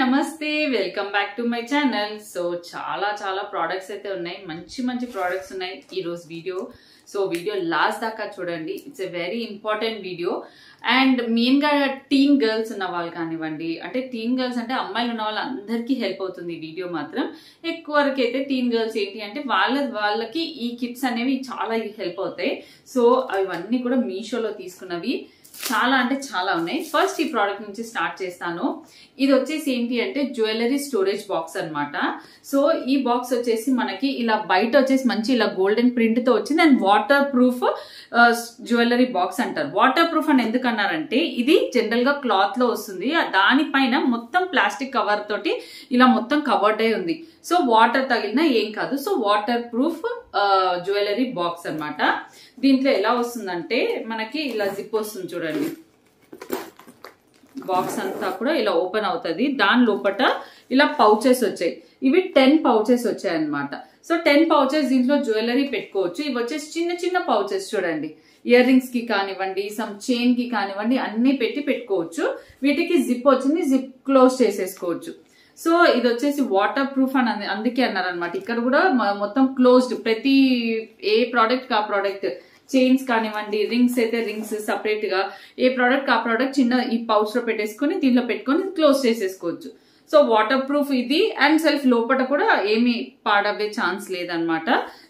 నమస్తే welcome back to my channel. So చాలా products అయితే ఉన్నాయి, మంచి ప్రోడక్ట్స్ ఉన్నాయి ఈ రోజు వీడియో. సో వీడియో లాస్ట్ దాకా చూడండి, it's a very important video. And main గా టీన్ గర్ల్స్ ఉన్న వాళ్ళు కానివ్వండి, అంటే టీన్ గర్ల్స్ అంటే అమ్మాయిలు ఉన్న వాళ్ళందరికీ హెల్ప్ అవుతుంది ఈ వీడియో మాత్రం. ఎక్కువ వరకు అయితే టీన్ గర్ల్స్ ఏంటి అంటే వాళ్ళకి ఈ కిట్స్ అనేవి చాలా హెల్ప్ అవుతాయి. సో అవన్నీ కూడా మీషోలో తీసుకున్నవి చాలా అంటే చాలా ఉన్నాయి. ఫస్ట్ ఈ ప్రోడక్ట్ నుంచి స్టార్ట్ చేస్తాను. ఇది వచ్చేసి ఏంటి అంటే జ్యువెలరీ స్టోరేజ్ బాక్స్ అన్నమాట. సో ఈ బాక్స్ వచ్చేసి మనకి ఇలా బయట వచ్చేసి మంచి ఇలా గోల్డెన్ ప్రింట్ తో వచ్చింది. And water proof jewellery box అంటారు. వాటర్ ప్రూఫ్ అని ఎందుకు అన్నారంటే ఇది జనరల్ గా క్లాత్ లో వస్తుంది, దానిపైన మొత్తం ప్లాస్టిక్ కవర్ తోటి ఇలా మొత్తం కవర్డ్ అయి ఉంది. సో వాటర్ తగిలినా ఏం కాదు. So water proof jewellery box అన్నమాట. దీంట్లో ఎలా వస్తుందంటే మనకి ఇలా జిప్ వస్తుంది చూడండి. బాక్స్ అంతా కూడా ఇలా ఓపెన్ అవుతుంది. దాని లోపల ఇలా పౌచెస్ వచ్చాయి. ఇవి 10 పౌచెస్ వచ్చాయి అన్నమాట. సో 10 పౌచెస్ దీంట్లో జ్యువెలరీ పెట్టుకోవచ్చు. ఇవి వచ్చేసి చిన్న పౌచెస్ చూడండి. ఇయర్ రింగ్స్ కి కానివ్వండి, సమ్ చైన్ కి కానివ్వండి, అన్ని పెట్టుకోవచ్చు. వీటికి జిప్ వచ్చింది, జిప్ క్లోజ్ చేసేసుకోవచ్చు. సో ఇది వచ్చేసి వాటర్ ప్రూఫ్ అని అందుకే అన్నారనమాట. ఇక్కడ కూడా మొత్తం క్లోజ్డ్, ప్రతి ఏ ప్రోడక్ట్ కా ప్రోడక్ట్, చైన్స్ కానివ్వండి, రింగ్స్ అయితే రింగ్స్ సపరేట్ గా, ఏ ప్రోడక్ట్ ఆ ప్రోడక్ట్ చిన్న ఈ పౌచ్ లో పెట్టేసుకుని దీనిలో పెట్టుకొని క్లోజ్ చేసేసుకోవచ్చు. సో వాటర్ ప్రూఫ్ ఇది. అండ్ సెల్ఫ్ లోపల కూడా ఏమి పాడవే ఛాన్స్ లేదనమాట.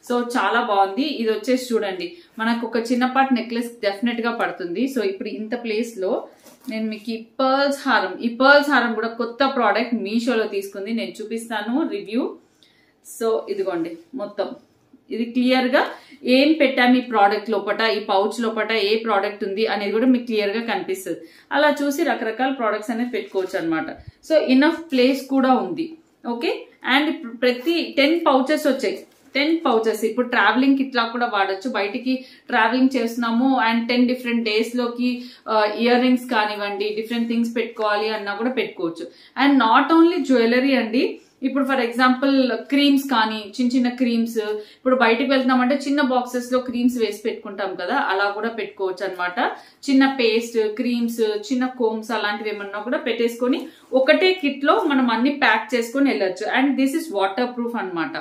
సో చాలా బాగుంది. ఇది వచ్చేసి చూడండి, మనకు ఒక చిన్నపాటి నెక్లెస్ డెఫినెట్ గా పడుతుంది. సో ఇప్పుడు ఇంత ప్లేస్ లో నేను మీకు ఈ పర్ల్స్ హారం కూడా కొత్త ప్రోడక్ట్ మీషోలో తీసుకుంది, నేను చూపిస్తాను రివ్యూ. సో ఇదిగోండి, మొత్తం ఇది క్లియర్ గా ఏం పెట్టాము ఈ ప్రోడక్ట్ లోపట, ఈ పౌచ్ లోపట ఏ ప్రోడక్ట్ ఉంది అనేది కూడా మీకు క్లియర్ గా కనిపిస్తుంది. అలా చూసి రకరకాల ప్రోడక్ట్స్ అనేది పెట్టుకోవచ్చు అనమాట. సో ఇనఫ్ ప్లేస్ కూడా ఉంది. ఓకే. అండ్ ప్రతి 10 పౌచెస్ వచ్చాయి. 10 పౌచెస్ ఇప్పుడు ట్రావెలింగ్ ఇట్లా కూడా వాడచ్చు. బయటికి ట్రావెలింగ్ చేస్తున్నాము అండ్ 10 డిఫరెంట్ డేస్ లోకి ఇయర్ రింగ్స్ కానివ్వండి, డిఫరెంట్ థింగ్స్ పెట్టుకోవాలి అన్నా కూడా పెట్టుకోవచ్చు. అండ్ నాట్ ఓన్లీ జ్యువెలరీ అండి. ఇప్పుడు ఫర్ ఎగ్జాంపుల్ క్రీమ్స్ కానీ, చిన్న క్రీమ్స్, ఇప్పుడు బయటకు వెళ్తున్నామంటే చిన్న బాక్సెస్ లో క్రీమ్స్ వేసి పెట్టుకుంటాం కదా, అలా కూడా పెట్టుకోవచ్చు అనమాట. చిన్న పేస్ట్, క్రీమ్స్, చిన్న కోమ్స్ అలాంటివి ఏమన్నా కూడా పెట్టేసుకొని ఒకటే కిట్ లో మనం అన్ని ప్యాక్ చేసుకొని వెళ్ళొచ్చు. And this is water proof అనమాట.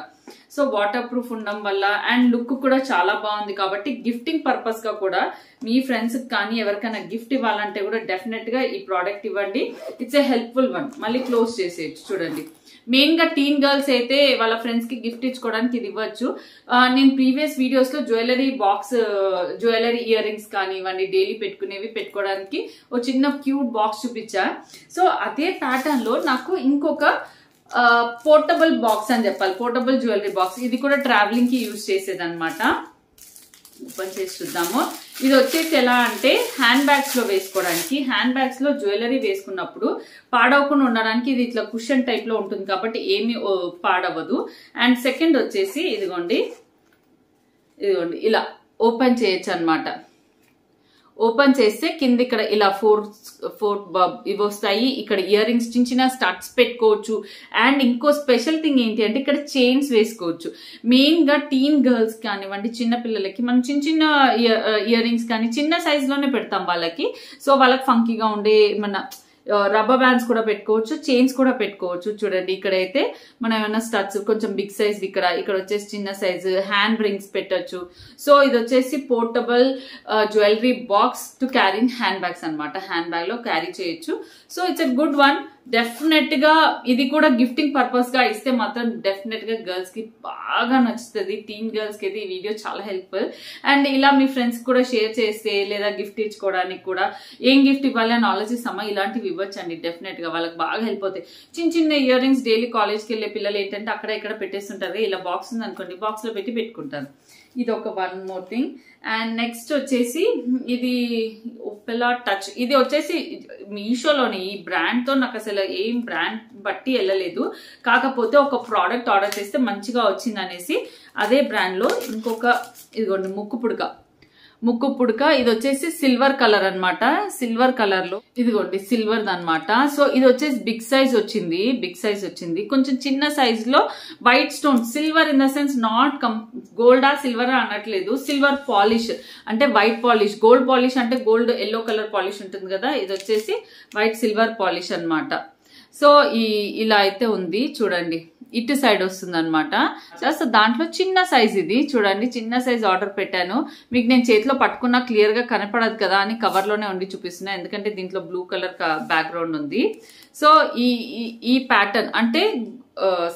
సో వాటర్ ప్రూఫ్ ఉండడం వల్ల అండ్ లుక్ కూడా చాలా బాగుంది కాబట్టి గిఫ్టింగ్ పర్పస్ గా కూడా మీ ఫ్రెండ్స్ కానీ ఎవరికైనా గిఫ్ట్ ఇవ్వాలంటే కూడా డెఫినెట్ గా ఈ ప్రోడక్ట్ ఇవ్వండి. It's a helpful one. మళ్ళీ క్లోజ్ చేసేయచ్చు చూడండి. మెయిన్ గా టీన్ గర్ల్స్ అయితే వాళ్ళ ఫ్రెండ్స్ కి గిఫ్ట్ ఇచ్చుకోవడానికి ఇది ఇవ్వచ్చు. నేను ప్రీవియస్ వీడియోస్ లో jewellery box, jewellery ear rings కానివ్వండి, డైలీ పెట్టుకునేవి పెట్టుకోవడానికి ఒక చిన్న క్యూట్ బాక్స్ చూపించా. సో అదే ప్యాటర్న్ లో నాకు ఇంకొక పోర్టబుల్ బాక్స్ అని చెప్పాలి, పోర్టబుల్ జ్యువెలరీ బాక్స్. ఇది కూడా ట్రావెలింగ్ కి యూజ్ చేసేది అనమాట. ఓపెన్ చేసి చూద్దాము. ఇది వచ్చేసి ఎలా అంటే హ్యాండ్ బ్యాగ్స్ లో వేసుకోవడానికి, హ్యాండ్ బ్యాగ్స్ లో జ్యువెలరీ వేసుకున్నప్పుడు పాడవకుండా ఉండడానికి ఇది ఇట్లా కుషన్ టైప్ లో ఉంటుంది కాబట్టి ఏమీ పాడవదు. అండ్ సెకండ్ వచ్చేసి ఇదిగోండి ఇలా ఓపెన్ చేయొచ్చు అనమాట. ఓపెన్ చేస్తే కింద ఇక్కడ ఇలా ఫోర్ ఇవి వస్తాయి. ఇక్కడ ఇయర్ రింగ్స్, చిన్న స్టడ్స్ పెట్టుకోవచ్చు. అండ్ ఇంకో స్పెషల్ థింగ్ ఏంటి అంటే ఇక్కడ చైన్స్ వేసుకోవచ్చు. మెయిన్ గా టీన్ గర్ల్స్ కానివ్వండి, చిన్న పిల్లలకి మనం చిన్న ఇయర్ రింగ్స్ కానీ చిన్న సైజ్ లోనే పెడతాం వాళ్ళకి. సో వాళ్ళకి ఫంకీగా ఉండే మన రబ్బర్ బ్యాండ్స్ కూడా పెట్టుకోవచ్చు, చైన్స్ కూడా పెట్టుకోవచ్చు. చూడండి ఇక్కడైతే మనం ఏమైనా స్టడ్స్ కొంచెం బిగ్ సైజ్, ఇక్కడ వచ్చేసి చిన్న సైజ్ హ్యాండ్ రింగ్స్ పెట్టచ్చు. సో ఇది వచ్చేసి portable jewellery box to carry in hand bags అనమాట. హ్యాండ్ బ్యాగ్ లో క్యారీ చేయొచ్చు. So it's a good one. Definite గా ఇది కూడా గిఫ్టింగ్ పర్పస్ గా ఇస్తే మాత్రం డెఫినెట్ గా గర్ల్స్ కి బాగా నచ్చుతుంది. టీన్ గర్ల్స్ కి అయితే ఈ వీడియో చాలా హెల్ప్ఫుల్. అండ్ ఇలా మీ ఫ్రెండ్స్ కూడా షేర్ చేస్తే లేదా గిఫ్ట్ ఇచ్చుకోవడానికి కూడా ఏం గిఫ్ట్ ఇవ్వాలి అని ఆలోచిస్తామా, ఇలాంటివి ఇవ్వచ్చండి. డెఫినెట్ గా వాళ్ళకి బాగా హెల్ప్ అవుతాయి. చిన్న ఇయర్ రింగ్స్ డైలీ కాలేజ్కి వెళ్ళే పిల్లలు ఏంటంటే అక్కడ ఇక్కడ పెట్టేస్తుంటారు. ఇలా బాక్స్ ఉంది అనుకోండి, బాక్స్ లో పెట్టుకుంటారు. ఇది ఒక one more thing. And next వచ్చేసి ఇది ఒపెలా టచ్. ఇది వచ్చేసి మీషోలోని ఈ బ్రాండ్ తో నాకు అసలు ఏం బ్రాండ్ బట్టి వెళ్ళలేదు. కాకపోతే ఒక ప్రోడక్ట్ ఆర్డర్ చేస్తే మంచిగా వచ్చింది అనేసి అదే బ్రాండ్ లో ఇంకొక ఇదిగోండి ముక్కు పుడక. ఇది వచ్చేసి సిల్వర్ కలర్ అనమాట. సిల్వర్ కలర్ లో ఇదిగోండి సిల్వర్ అనమాట. సో ఇది వచ్చేసి బిగ్ సైజ్ వచ్చింది. కొంచెం చిన్న సైజ్ లో white stone, silver in the sense not గోల్డా సిల్వర్ అనట్లేదు, సిల్వర్ పాలిష్ అంటే వైట్ పాలిష్. గోల్డ్ పాలిష్ అంటే గోల్డ్ ఎల్లో కలర్ పాలిష్ ఉంటుంది కదా, ఇది వచ్చేసి వైట్ సిల్వర్ పాలిష్ అనమాట. సో ఇలా అయితే ఉంది చూడండి, ఇటు సైడ్ వస్తుంది అనమాట. సో దాంట్లో చిన్న సైజ్ ఇది చూడండి, చిన్న సైజ్ ఆర్డర్ పెట్టాను. మీకు నేను చేతిలో పట్టుకున్నా క్లియర్ గా కనపడదు కదా అని కవర్ లోనే ఉండి చూపిస్తున్నా, ఎందుకంటే దీంట్లో బ్లూ కలర్ బ్యాక్గ్రౌండ్ ఉంది. సో ఈ ప్యాటర్న్ అంటే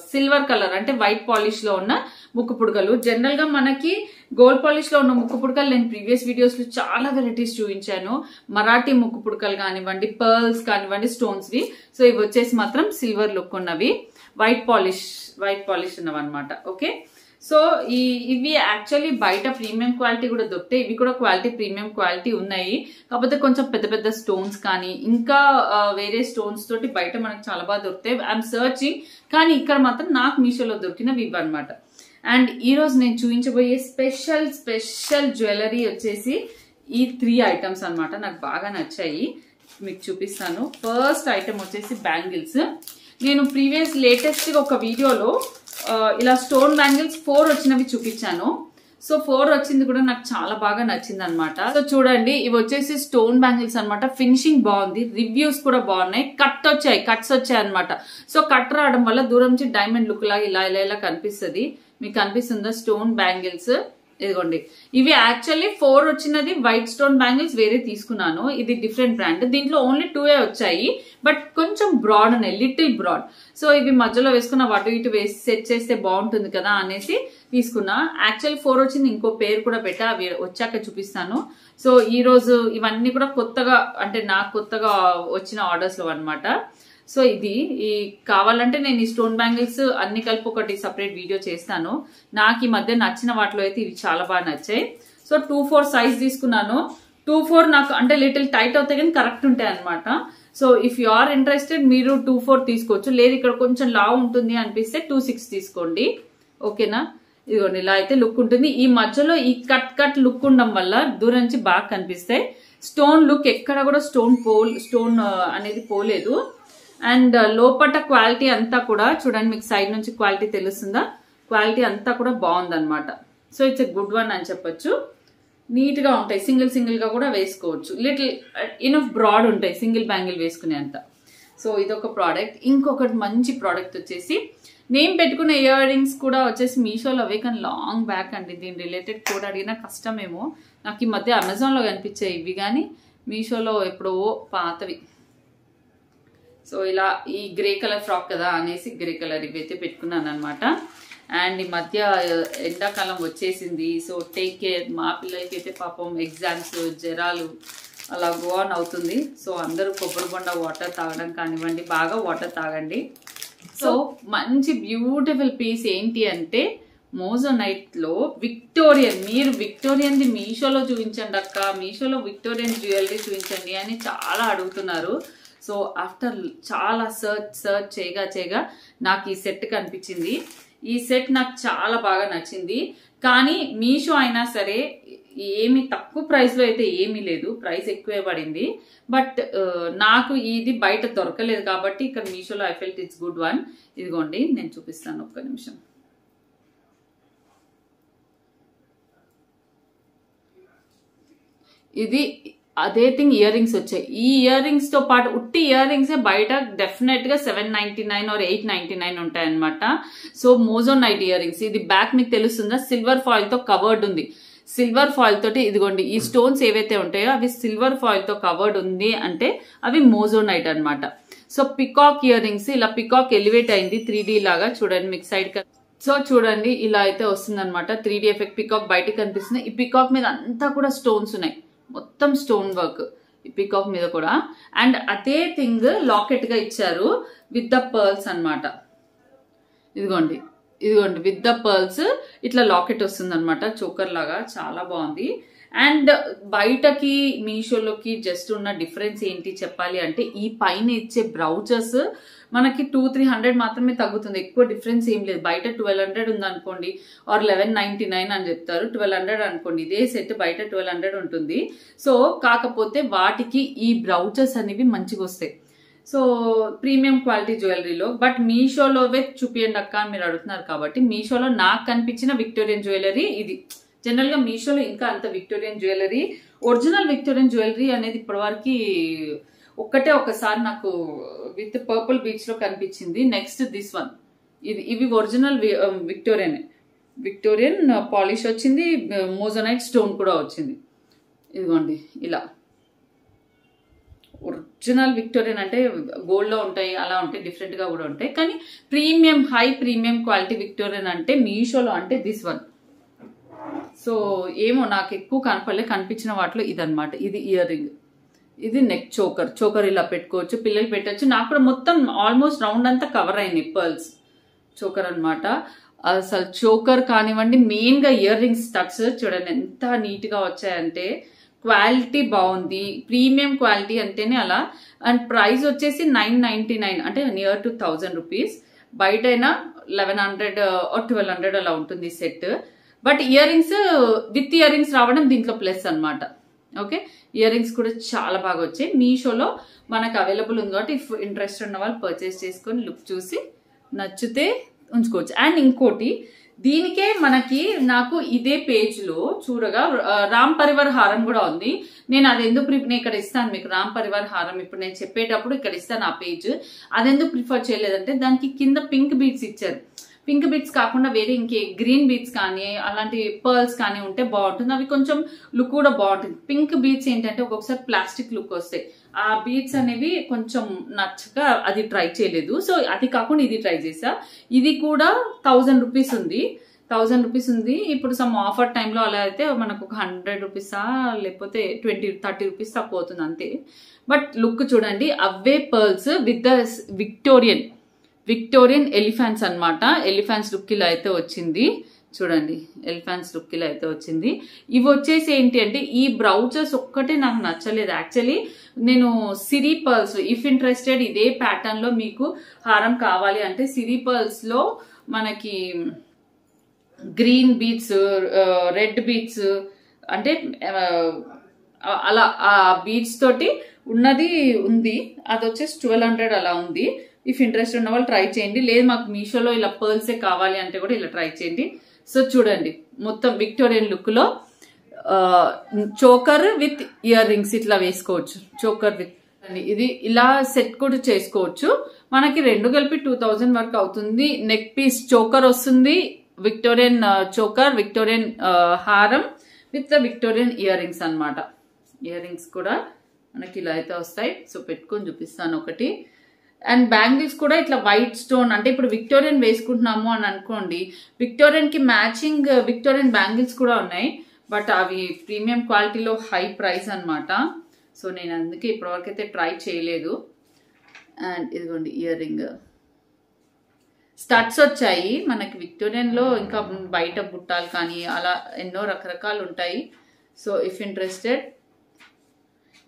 సిల్వర్ కలర్ అంటే వైట్ పాలిష్ లో ఉన్న ముక్కు పుడకలు. జనరల్ గా మనకి గోల్డ్ పాలిష్ లో ఉన్న ముక్కు పుడకలు నేను ప్రీవియస్ వీడియోస్ లో చాలా వెరైటీస్ చూపించాను. మరాఠీ ముక్కు పుడకలు కానివ్వండి, పర్ల్స్ కానివ్వండి, స్టోన్స్ వి. సో ఇవి వచ్చేసి మాత్రం సిల్వర్ లుక్ ఉన్నవి, వైట్ పాలిష్ ఉన్నవి అనమాట. ఓకే, సో ఇవి యాక్చువల్లీ బయట ప్రీమియం క్వాలిటీ కూడా దొరుకుతాయి. ఇవి కూడా క్వాలిటీ ప్రీమియం క్వాలిటీ ఉన్నాయి, కాకపోతే కొంచెం పెద్ద పెద్ద స్టోన్స్ కానీ ఇంకా వేరే స్టోన్స్ తోటి బయట మనకు చాలా బాగా దొరుకుతాయి. ఐఎమ్ సర్చింగ్, కానీ ఇక్కడ మాత్రం నాకు మీషోలో దొరికినవి ఇవి అనమాట. అండ్ ఈ రోజు నేను చూపించబోయే స్పెషల్ జ్యువెలరీ వచ్చేసి ఈ 3 ఐటమ్స్ అనమాట. నాకు బాగా నచ్చాయి, మీకు చూపిస్తాను. ఫస్ట్ ఐటమ్ వచ్చేసి బ్యాంగిల్స్. నేను ప్రీవియస్ లేటెస్ట్ ఒక వీడియోలో ఇలా స్టోన్ బ్యాంగిల్స్ 4 వచ్చినవి చూపించాను. సో 4 వచ్చింది కూడా నాకు చాలా బాగా నచ్చింది అనమాట. సో చూడండి, ఇవి వచ్చేసి స్టోన్ బ్యాంగిల్స్ అనమాట. ఫినిషింగ్ బాగుంది, రివ్యూస్ కూడా బాగున్నాయి. కట్స్ వచ్చాయి అనమాట. సో కట్ రావడం వల్ల దూరం నుంచి డైమండ్ లుక్ లాగా ఇలా కనిపిస్తుంది. మీకు కనిపిస్తుందా స్టోన్ బ్యాంగిల్స్? ఇదిగోండి, ఇవి యాక్చువల్లీ 4 వచ్చినది వైట్ స్టోన్ బ్యాంగిల్స్ వేరే తీసుకున్నాను. ఇది డిఫరెంట్ బ్రాండ్. దీంట్లో ఓన్లీ 2 వచ్చాయి, బట్ కొంచెం బ్రాడ్ ఉన్నాయి, లిటిల్ బ్రాడ్. సో ఇవి మధ్యలో వేసుకున్న అటు ఇటు వేసి సెట్ చేస్తే బాగుంటుంది కదా అనేసి తీసుకున్నా. యాక్చువల్లీ 4 వచ్చింది, ఇంకో పేరు కూడా పెట్టా, అవి వచ్చాక చూపిస్తాను. సో ఈ రోజు ఇవన్నీ కూడా కొత్తగా, అంటే నాకు కొత్తగా వచ్చిన ఆర్డర్స్ లో అనమాట. సో ఇది కావాలంటే నేను ఈ స్టోన్ బ్యాంగిల్స్ అన్ని కలిపి ఒకటి సపరేట్ వీడియో చేస్తాను. నాకు ఈ మధ్య నచ్చిన వాటిలో అయితే ఇవి చాలా బాగా నచ్చాయి. సో 2-4 సైజ్ తీసుకున్నాను. 2-4 నాకు అంటే లిటిల్ టైట్ అవుతాయి కానీ కరెక్ట్ ఉంటాయి అనమాట. So if you are interested మీరు 2-4 తీసుకోవచ్చు. లేదు ఇక్కడ కొంచెం లావ్ ఉంటుంది అనిపిస్తే 2-6 తీసుకోండి. ఓకేనా? ఇదిగోండి, ఇలా అయితే లుక్ ఉంటుంది. ఈ మధ్యలో ఈ కట్ లుక్ ఉండడం వల్ల దూరం నుంచి బాగా కనిపిస్తాయి. స్టోన్ లుక్ ఎక్కడ కూడా స్టోన్ అనేది పోలేదు. అండ్ లోపట క్వాలిటీ అంతా కూడా చూడండి, మీకు సైడ్ నుంచి క్వాలిటీ తెలుస్తుందా? క్వాలిటీ అంతా కూడా బాగుందన్నమాట. So it's a good one అని చెప్పొచ్చు. నీట్ గా ఉంటాయి, సింగిల్ గా కూడా వేసుకోవచ్చు. లిటిల్ ఇనఫ్ బ్రాడ్ ఉంటాయి సింగిల్ బ్యాంగిల్ వేసుకునే అంత. సో ఇదొక ప్రోడక్ట్. ఇంకొకటి మంచి ప్రోడక్ట్ వచ్చేసి నేను పెట్టుకున్న ఇయర్ రింగ్స్ కూడా వచ్చేసి మీషోలో అవే, కానీ లాంగ్ బ్యాక్ అండి. దీని రిలేటెడ్ కూడా అడిగినా కష్టమేమో. నాకు ఈ మధ్య అమెజాన్ లో కనిపించాయి ఇవి, కానీ మీషోలో ఎప్పుడో పాతవి. సో ఇలా ఈ గ్రే కలర్ ఫ్రాక్ కదా అనేసి గ్రే కలర్ ఇవైతే పెట్టుకున్నాను అనమాట. అండ్ ఈ మధ్య ఎండాకాలం వచ్చేసింది. So take care. మా పిల్లలకి అయితే పాపం ఎగ్జామ్స్, జ్వరాలు అలా గో ఆన్ అవుతుంది. సో అందరూ కొబ్బరి బొండ వాటర్ తాగడం కానివ్వండి, బాగా వాటర్ తాగండి. సో మంచి బ్యూటిఫుల్ పీస్ ఏంటి అంటే మోజోనైట్ లో విక్టోరియన్. మీరు విక్టోరియన్ది మీషోలో చూపించండి అక్క, మీషోలో విక్టోరియన్ జ్యువెలరీ చూపించండి అని చాలా అడుగుతున్నారు. సో ఆఫ్టర్ చాలా సర్చ్ చేయగా నాకు ఈ సెట్ కనిపించింది. ఈ సెట్ నాకు చాలా బాగా నచ్చింది. కానీ మీషో అయినా సరే ఏమి తక్కువ ప్రైస్ లో అయితే ఏమీ లేదు, ప్రైస్ ఎక్కువే పడింది. బట్ నాకు ఇది బయట దొరకలేదు కాబట్టి ఇక్కడ మీషోలో I felt it's good one. ఇదిగోండి, నేను చూపిస్తాను ఒక్క నిమిషం. ఇది అదే థింగ్ ఇయర్ రింగ్స్ వచ్చాయి. ఈ ఇయర్ రింగ్స్ తో పాటు ఉట్టి ఇయర్ రింగ్స్ బయట డెఫినెట్ గా 799 or 899 ఉంటాయన్నమాట. So మోజోనైట్ ear rings. ఇది బ్యాక్ మీకు తెలుస్తుందా, సిల్వర్ ఫాయిల్ తో కవర్డ్ ఉంది. సిల్వర్ ఫాయిల్ తోటి ఇదిగోండి ఈ స్టోన్స్ ఏవైతే ఉంటాయో అవి సిల్వర్ ఫాయిల్ తో కవర్డ్ ఉంది అంటే అవి మోజోనైట్ అనమాట. సో పికాక్ ఇయర్ రింగ్స్, ఇలా పికాక్ ఎలివేట్ అయింది 3D లాగా. చూడండి మీకు సైడ్. సో చూడండి ఇలా అయితే వస్తుంది అనమాట. 3D ఎఫెక్ట్ పికాక్ బయటకు కనిపిస్తుంది. ఈ పికాక్ మీద అంతా కూడా స్టోన్స్ ఉన్నాయి, మొత్తం స్టోన్ వర్క్ ఈ పికాక్ మీద కూడా. అండ్ అదే థింగ్ లాకెట్ గా ఇచ్చారు విత్ ద పర్ల్స్ అనమాట. ఇదిగోండి విత్ ద పర్ల్స్ ఇట్లా లాకెట్ వస్తుంది అనమాట, చోకర్ లాగా. చాలా బాగుంది. అండ్ బయటకి మీషోలోకి జస్ట్ ఉన్న డిఫరెన్స్ ఏంటి చెప్పాలి అంటే ఈ పైన ఇచ్చే బ్రౌచర్స్ మనకి 200-300 మాత్రమే తగ్గుతుంది, ఎక్కువ డిఫరెన్స్ ఏం లేదు. బయట 1200 ఉంది అనుకోండి, ఆర్ 1199 అని చెప్తారు, 1200 అనుకోండి. ఇదే సెట్ బయట 1200 ఉంటుంది. సో కాకపోతే వాటికి ఈ బ్రౌచర్స్ అనేవి మంచిగా వస్తాయి. సో ప్రీమియం క్వాలిటీ జ్యువెలరీలో. బట్ మీషోలోవే చూపియండి అక్క మీరు అడుగుతున్నారు కాబట్టి మీషోలో నాకు కనిపించిన విక్టోరియన్ జ్యువెలరీ ఇది. జనరల్ గా మీషోలో ఇంకా అంత Victorian jewellery, original Victorian jewellery అనేది ఇప్పటివరకు ఒక్కటే ఒకసారి నాకు విత్ పర్పుల్ బీచ్ లో కనిపించింది. నెక్స్ట్ దిస్ వన్, ఇవి ఒరిజినల్ విక్టోరియన్ పాలిష్ వచ్చింది, మోజోనైట్ స్టోన్ కూడా వచ్చింది. ఇదిగోండి ఇలా ఒరిజినల్ విక్టోరియన్ అంటే గోల్డ్ లో ఉంటాయి, అలా ఉంటాయి, డిఫరెంట్ గా కూడా ఉంటాయి. కానీ premium high premium quality Victorian అంటే మీషోలో అంటే దిస్ వన్. సో ఏమో నాకు ఎక్కువ కనిపించిన వాటిలో ఇదనమాట. ఇది ఇయర్ రింగ్, ఇది నెక్ చోకర్ ఇలా పెట్టుకోవచ్చు, పిల్లలు పెట్టచ్చు. నాకు కూడా మొత్తం ఆల్మోస్ట్ రౌండ్ అంతా కవర్ అయింది పర్ల్స్ చోకర్ అనమాట. అసలు చోకర్ కానివ్వండి, మెయిన్ గా ఇయర్ రింగ్స్ స్టడ్స్ చూడండి ఎంత నీట్ గా వచ్చాయంటే, క్వాలిటీ బాగుంది, ప్రీమియం క్వాలిటీ అంటేనే అలా. అండ్ ప్రైస్ వచ్చేసి 999 అంటే నియర్ టు 1000 రూపీస్. బయట అయినా 1100 or 1200 అలా ఉంటుంది set. But ear rings with ear rings రావడం దీంట్లో ప్లస్ అనమాట. ఓకే, ఇయర్ రింగ్స్ కూడా చాలా బాగా వచ్చాయి. మీషోలో మనకు అవైలబుల్ ఉంది కాబట్టి ఇఫ్ ఇంట్రెస్ట్ ఉన్న వాళ్ళు పర్చేస్ చేసుకొని లుక్ చూసి నచ్చితే ఉంచుకోవచ్చు. అండ్ ఇంకోటి, దీనికే నాకు ఇదే పేజ్ లో చూడగా రామ్ పరివార్ హారం కూడా ఉంది. నేను అది ఎందుకు నేను ఇక్కడ ఇస్తాను మీకు రామ్ పరివార్ హారం, ఇప్పుడు నేను చెప్పేటప్పుడు ఇక్కడ ఇస్తాను ఆ పేజ్. అదెందుకు ప్రిఫర్ చేయలేదంటే దానికి కింద పింక్ బీడ్స్ ఇచ్చారు. పింక్ బీడ్స్ కాకుండా వేరే ఇంకే గ్రీన్ బీడ్స్ కానీ అలాంటి పర్ల్స్ కానీ ఉంటే బాగుంటుంది. అవి కొంచెం లుక్ కూడా బాగుంటుంది. పింక్ బీడ్స్ ఏంటంటే ఒక్కొక్కసారి ప్లాస్టిక్ లుక్ వస్తాయి. ఆ బీడ్స్ అనేవి కొంచెం నచ్చక అది ట్రై చేయలేదు. సో అది కాకుండా ఇది ట్రై చేసా. ఇది కూడా 1000 రూపీస్ ఉంది. 1000 రూపీస్ ఉంది. ఇప్పుడు సమ్ ఆఫర్ టైంలో అలా అయితే మనకు ఒక 100 రూపీసా లేకపోతే 20-30 రూపీస్ తక్కువ అవుతుంది అంతే. బట్ లుక్ చూడండి, అవే pearls with the Victorian elephants అనమాట. ఎలిఫెంట్స్ లుక్ ఇలా అయితే వచ్చింది చూడండి, ఎలిఫెంట్స్ లుక్ ఇలా అయితే వచ్చింది. ఇవి వచ్చేసి ఏంటి అంటే ఈ బ్రౌచర్స్ ఒక్కటే నాకు నచ్చలేదు యాక్చువల్లీ. నేను సిరి పర్ల్స్, ఇఫ్ ఇంట్రెస్టెడ్ ఇదే ప్యాటర్న్ లో మీకు హారం కావాలి అంటే సిరి పర్ల్స్ లో మనకి గ్రీన్ బీడ్స్, రెడ్ బీడ్స్ అంటే అలా ఆ బీడ్స్ తోటి ఉన్నది ఉంది. అది వచ్చేసి 1200 అలా ఉంది. ఇఫ్ ఇంట్రెస్ట్ ఉన్న వాళ్ళు ట్రై చేయండి. లేదు మాకు మీషోలో ఇలా పర్ల్సే కావాలి అంటే కూడా ఇలా ట్రై చేయండి. సో చూడండి మొత్తం విక్టోరియన్ లుక్ లో చోకర్ విత్ ఇయర్ రింగ్స్ ఇట్లా వేసుకోవచ్చు. చోకర్ విత్ ఇది ఇలా సెట్ కూడా చేసుకోవచ్చు. మనకి రెండు కలిపి 2000 వరకు అవుతుంది. నెక్ పీస్ చోకర్ వస్తుంది, విక్టోరియన్ చోకర్, విక్టోరియన్ హారం with the Victorian ear rings అనమాట. ఇయర్ రింగ్స్ కూడా మనకి ఇలా అయితే వస్తాయి. సో పెట్టుకొని చూపిస్తాను ఒకటి. అండ్ బ్యాంగిల్స్ కూడా ఇట్లా వైట్ స్టోన్ అంటే ఇప్పుడు విక్టోరియన్ వేసుకుంటున్నాము అని అనుకోండి, విక్టోరియన్ కి మ్యాచింగ్ విక్టోరియన్ బ్యాంగిల్స్ కూడా ఉన్నాయి. బట్ అవి ప్రీమియం క్వాలిటీలో హై ప్రైస్ అనమాట. సో నేను అందుకే ఇప్పటివరకు అయితే ట్రై చేయలేదు. అండ్ ఇదిగోండి ఇయర్ రింగ్ స్టడ్స్ వచ్చాయి మనకి విక్టోరియన్ లో. ఇంకా బయట బుట్టాలు కానీ అలా ఎన్నో రకరకాలు ఉంటాయి. సో ఇఫ్ ఇంట్రెస్టెడ్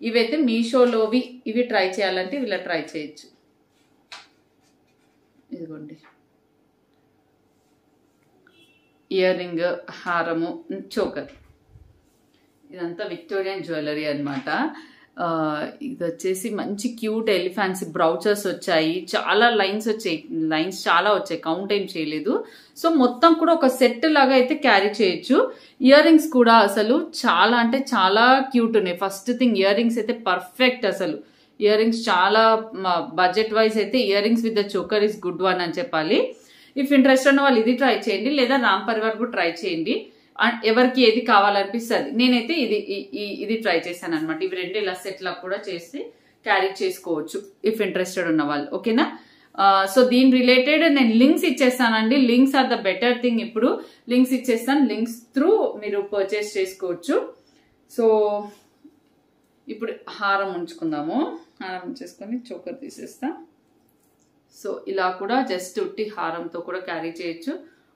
ఇవైతే మీషోలోవి ఇవి ట్రై చేయాలంటే ఇలా ట్రై చేయొచ్చు. ఇదిగోండి ఇయర్ రింగ్, హారము, చోకర్, ఇదంతా విక్టోరియన్ జ్యువెలరీ అనమాట. ఇది వచ్చేసి మంచి క్యూట్ ఎలిఫెంట్స్ బ్రౌచర్స్ వచ్చాయి. చాలా లైన్స్ చాలా వచ్చాయి, కౌంట్ ఏం చేయలేదు. సో మొత్తం కూడా ఒక సెట్ లాగా అయితే క్యారీ చేయొచ్చు. ఇయర్ రింగ్స్ కూడా అసలు చాలా అంటే చాలా క్యూట్ ఉన్నాయి. ఫస్ట్ థింగ్ ఇయర్ రింగ్స్ అయితే పర్ఫెక్ట్. అసలు ఇయర్ రింగ్స్ చాలా బడ్జెట్ వైజ్ అయితే ear rings with the choker is good one అని చెప్పాలి. ఇఫ్ ఇంట్రెస్ట్ ఉన్న వాళ్ళు ఇది ట్రై చేయండి, లేదా రామ్ పరివార్ కూడా ట్రై చేయండి. ఎవరికి ఏది కావాలనిపిస్తుంది. నేనైతే ఇది ట్రై చేశాను అనమాట. ఇవి రెండు ఇలా సెట్ లా కూడా చేసి క్యారీ చేసుకోవచ్చు ఇఫ్ ఇంట్రెస్టెడ్ ఉన్న వాళ్ళు. ఓకేనా? సో దీని రిలేటెడ్ నేను లింక్స్ ఇచ్చేస్తానండి. Links are the better thing. ఇప్పుడు లింక్స్ ఇచ్చేస్తాను, లింక్స్ త్రూ మీరు పర్చేస్ చేసుకోవచ్చు. సో ఇప్పుడు హారం ఉంచుకుందాము. హారం ఉంచేసుకొని చోకర్ తీసేస్తా. సో ఇలా కూడా జస్ట్ ఉట్టి హారంతో కూడా క్యారీ చేయొచ్చు,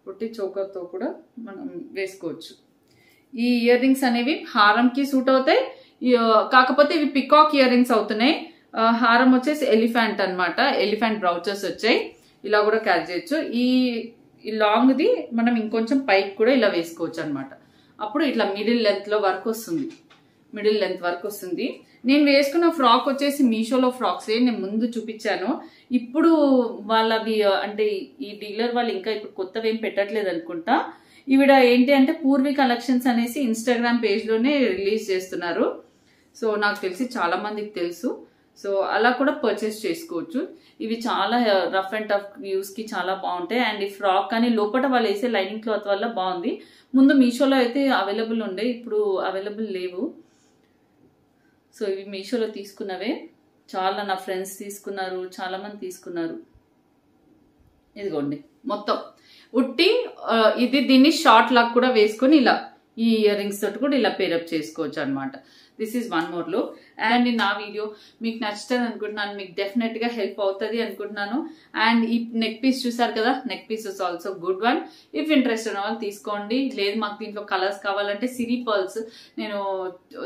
ఉట్టి చోకర్తో కూడా మనం వేసుకోవచ్చు. ఈ ఇయర్ రింగ్స్ అనేవి హారంకి సూట్ అవుతాయి. కాకపోతే ఇవి పికాక్ ఇయర్ రింగ్స్ అవుతున్నాయి. హారం వచ్చేసి ఎలిఫెంట్ అనమాట. ఎలిఫెంట్ బ్రౌచర్స్ వచ్చాయి. ఇలా కూడా క్యారీ చేయొచ్చు. ఈ లాంగ్ది మనం ఇంకొంచెం పైకి కూడా ఇలా వేసుకోవచ్చు అనమాట. అప్పుడు ఇట్లా మిడిల్ లెంత్ వరకు వస్తుంది. నేను వేసుకున్న ఫ్రాక్ వచ్చేసి మీషోలో ఫ్రాక్స్ నేను ముందు చూపించాను. ఇప్పుడు వాళ్ళవి అంటే ఈ డీలర్ వాళ్ళు ఇంకా ఇప్పుడు కొత్తవి ఏం పెట్టట్లేదు అనుకుంటా. ఈవిడ ఏంటి అంటే పూర్వీ కలెక్షన్స్ అనేసి ఇన్స్టాగ్రామ్ పేజ్ లోనే రిలీజ్ చేస్తున్నారు. సో నాకు తెలిసి చాలా మందికి తెలుసు. సో అలా కూడా పర్చేస్ చేసుకోవచ్చు. ఇవి చాలా రఫ్ అండ్ టఫ్ యూస్ కి చాలా బాగుంటాయి. అండ్ ఈ ఫ్రాక్ కానీ లోపల వాళ్ళు వేసే లైనింగ్ క్లాత్ వల్ల బాగుంది. ముందు మీషోలో అయితే అవైలబుల్ ఉండే, ఇప్పుడు అవైలబుల్ లేవు. సో ఇవి మీషోలో తీసుకున్నవే, చాలా నా ఫ్రెండ్స్ తీసుకున్నారు, చాలా మంది తీసుకున్నారు. ఇదిగోండి మొత్తం ఉట్టి ఇది, దీన్ని షార్ట్ లాక్ కూడా వేసుకొని ఇలా ఈ ఇయర్ రింగ్స్ తోటి కూడా ఇలా పేరప్ చేసుకోవచ్చు అనమాట. This is one more look. And నా వీడియో మీకు నచ్చుతుంది అనుకుంటున్నాను, మీకు డెఫినెట్ గా హెల్ప్ అవుతుంది అనుకుంటున్నాను. అండ్ ఈ నెక్ పీస్ చూసారు కదా, neck piece is also good one. If interest ఉన్న వాళ్ళు తీసుకోండి. లేదు మాకు దీంట్లో కలర్స్ కావాలంటే సిరీ పర్ల్స్, నేను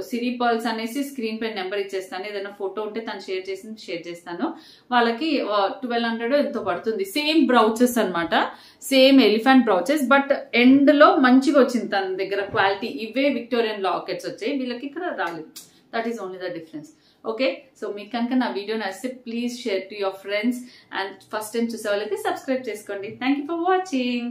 సిరీ పర్ల్స్ అనేసి స్క్రీన్ పై నెంబర్ ఇచ్చేస్తాను. ఏదైనా ఫోటో ఉంటే తను షేర్ చేస్తాను. వాళ్ళకి 1200 ఎంతో పడుతుంది. సేమ్ బ్రౌచెస్ అనమాట, సేమ్ ఎలిఫెంట్ బ్రౌచెస్, బట్ ఎండ్ లో మంచిగా వచ్చింది తన దగ్గర క్వాలిటీ. ఇవే విక్టోరియన్ లాకెట్స్ వచ్చాయి, వీళ్ళకి ఇక్కడ రాలేదు. That is only the difference. Okay, so మీకు కనుక నా వీడియో నచ్చితే please share to your friends. And first time చూసే వాళ్ళైతే సబ్స్క్రైబ్ చేసుకోండి. Thank you for watching.